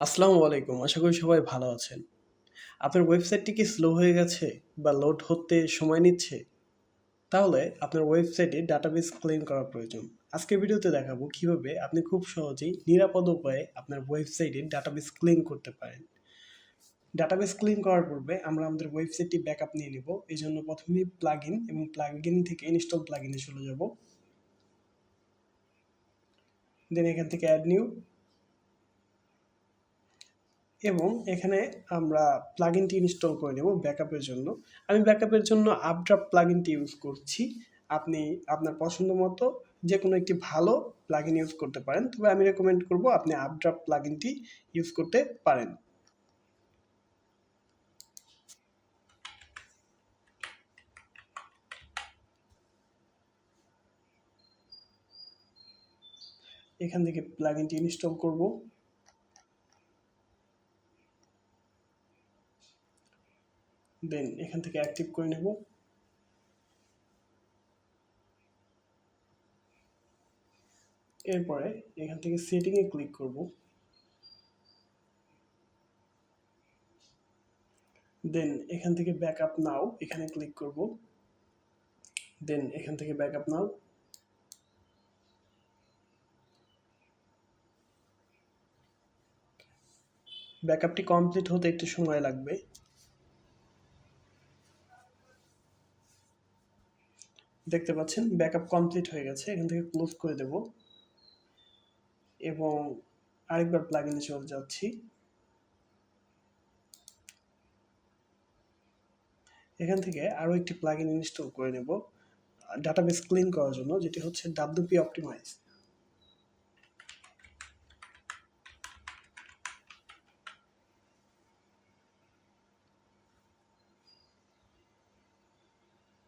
আসসালামু আলাইকুম। আশা করি সবাই ভালো আছেন। আপনার ওয়েবসাইটটি কি স্লো হয়ে গেছে বা লোড হতে সময় নিচ্ছে? তাহলে আপনার ওয়েবসাইটে ডাটাবেস ক্লিন করা প্রয়োজন। আজকের ভিডিওতে দেখাবো কিভাবে আপনি খুব সহজেই নিরাপদ উপায়ে আপনার ওয়েবসাইটে ডাটাবেস ক্লিন করতে পারেন। ডাটাবেস ক্লিন করার পূর্বে আমরা আমাদের ওয়েবসাইটটি ব্যাকআপ নিয়ে নিব। এজন্য প্রথমেই প্লাগইন এবং প্লাগইন থেকে ইনস্টল প্লাগইনে চলে যাব। দেন এখান থেকে অ্যাড নিউ এবং এখানে আমরা প্লাগইনটি ইনস্টল করে নেব ব্যাকআপের জন্য। আমি ব্যাকআপের জন্য আপড্রাফট প্লাগইনটি ইউজ করছি। আপনি আপনার পছন্দ মতো যে কোনো একটি ভালো প্লাগইন ইউজ করতে পারেন। তবে আমি রেকমেন্ড করব আপনি আপড্রাফট প্লাগইনটি ইউজ করতে পারেন। এখান থেকে প্লাগইনটি ইনস্টল করব। দেন এখান থেকে অ্যাক্টিভ করে নেব। এরপরে এখান থেকে সেটিংয়ে ক্লিক করব। দেন এখান থেকে ব্যাকআপ নাও এখানে ক্লিক করব। দেন এখান থেকে ব্যাকআপ নাও। ব্যাকআপটি কমপ্লিট হতে একটু সময় লাগবে। দেখতে পাচ্ছেন ব্যাকআপ কমপ্লিট হয়ে গেছে। এখান থেকে ক্লোজ করে দেব এবং আরেকবার প্লাগইনে চলে যাচ্ছি। এখান থেকে আরও একটি প্লাগইন ইনস্টল করে নেব ডাটাবেস ক্লিন করার জন্য, যেটি হচ্ছে WP অপটিমাইজ।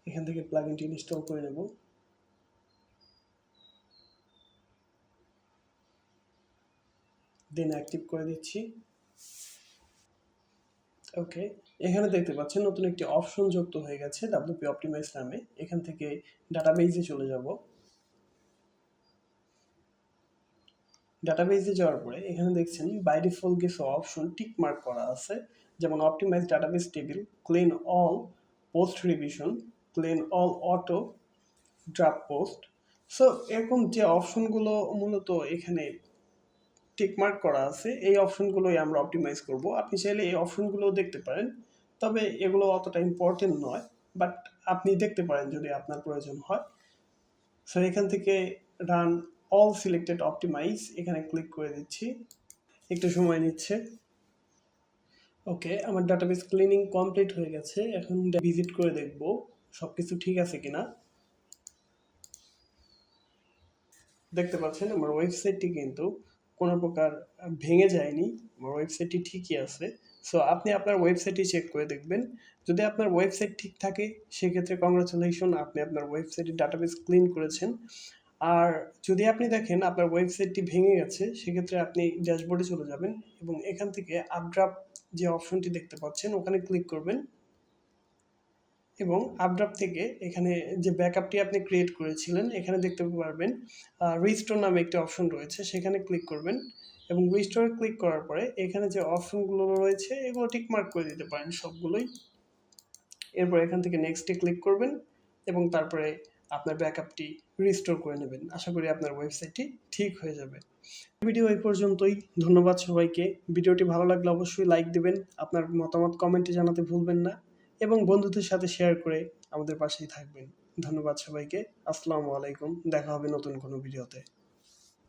এখান থেকে প্লাগইনটি ইনস্টল করে নেব। দেন অ্যাক্টিভ করে দিচ্ছি। ওকে, এখানে দেখতে পাচ্ছেন নতুন একটি অপশন যুক্ত হয়ে গেছে WP অপটিমাইজ নামে। এখান থেকে ডাটাবেজে চলে যাব। ডাটাবেজে যাওয়ার পরে এখানে দেখছেন বাই ডিফল্ট কিছু অপশন টিক মার্ক করা আছে, যেমন optimize database table, clean all post revision, clean all auto, draft post. So এরকম যে অপশনগুলো মূলত এখানে টিকমার্ক করা আছে, এই অপশনগুলোই আমরা অপটিমাইজ করব। আপনি চাইলে এই অপশনগুলো দেখতে পারেন, তবে এগুলো অতটা ইম্পর্টেন্ট নয়, বাট আপনি দেখতে পারেন যদি আপনার প্রয়োজন হয়। সো এখান থেকে রান অল সিলেক্টেড অপটিমাইজ এখানে ক্লিক করে দিচ্ছি। একটু সময় নিচ্ছে। ওকে, আমার ডাটাবেস ক্লিনিং কমপ্লিট হয়ে গেছে। এখন ভিজিট করে দেখব সব কিছু ঠিক আছে কিনা। দেখতে পাচ্ছেন আমার ওয়েবসাইটটি কিন্তু কোনো প্রকার ভেঙে যায়নি। আমার ওয়েবসাইটটি ঠিকই আছে। সো আপনি আপনার ওয়েবসাইটটি চেক করে দেখবেন। যদি আপনার ওয়েবসাইট ঠিক থাকে সেক্ষেত্রে কংগ্রাচুলেশন, আপনি আপনার ওয়েবসাইটের ডাটাবেস ক্লিন করেছেন। আর যদি আপনি দেখেন আপনার ওয়েবসাইটটি ভেঙে গেছে, সেক্ষেত্রে আপনি ড্যাশবোর্ডে চলে যাবেন এবং এখান থেকে আপড্রাফট যে অপশনটি দেখতে পাচ্ছেন ওখানে ক্লিক করবেন এবং আপড্রাফট থেকে এখানে যে ব্যাকআপটি আপনি ক্রিয়েট করেছিলেন এখানে দেখতে পারবেন রিস্টোর নামে একটি অপশন রয়েছে, সেখানে ক্লিক করবেন এবং রিস্টোরে ক্লিক করার পরে এখানে যে অপশনগুলো রয়েছে এগুলো টিক মার্ক করে দিতে পারেন সবগুলোই। এরপর এখান থেকে নেক্সটে ক্লিক করবেন এবং তারপরে আপনার ব্যাকআপটি রিস্টোর করে নেবেন। আশা করি আপনার ওয়েবসাইটটি ঠিক হয়ে যাবে। ভিডিও এই পর্যন্তই। ধন্যবাদ সবাইকে। ভিডিওটি ভালো লাগলে অবশ্যই লাইক দিবেন, আপনার মতামত কমেন্টে জানাতে ভুলবেন না এবং বন্ধুদের সাথে শেয়ার করে আমাদের পাশেই থাকবেন। ধন্যবাদ সবাইকে। আসসালামু আলাইকুম। দেখা হবে নতুন কোনো ভিডিওতে।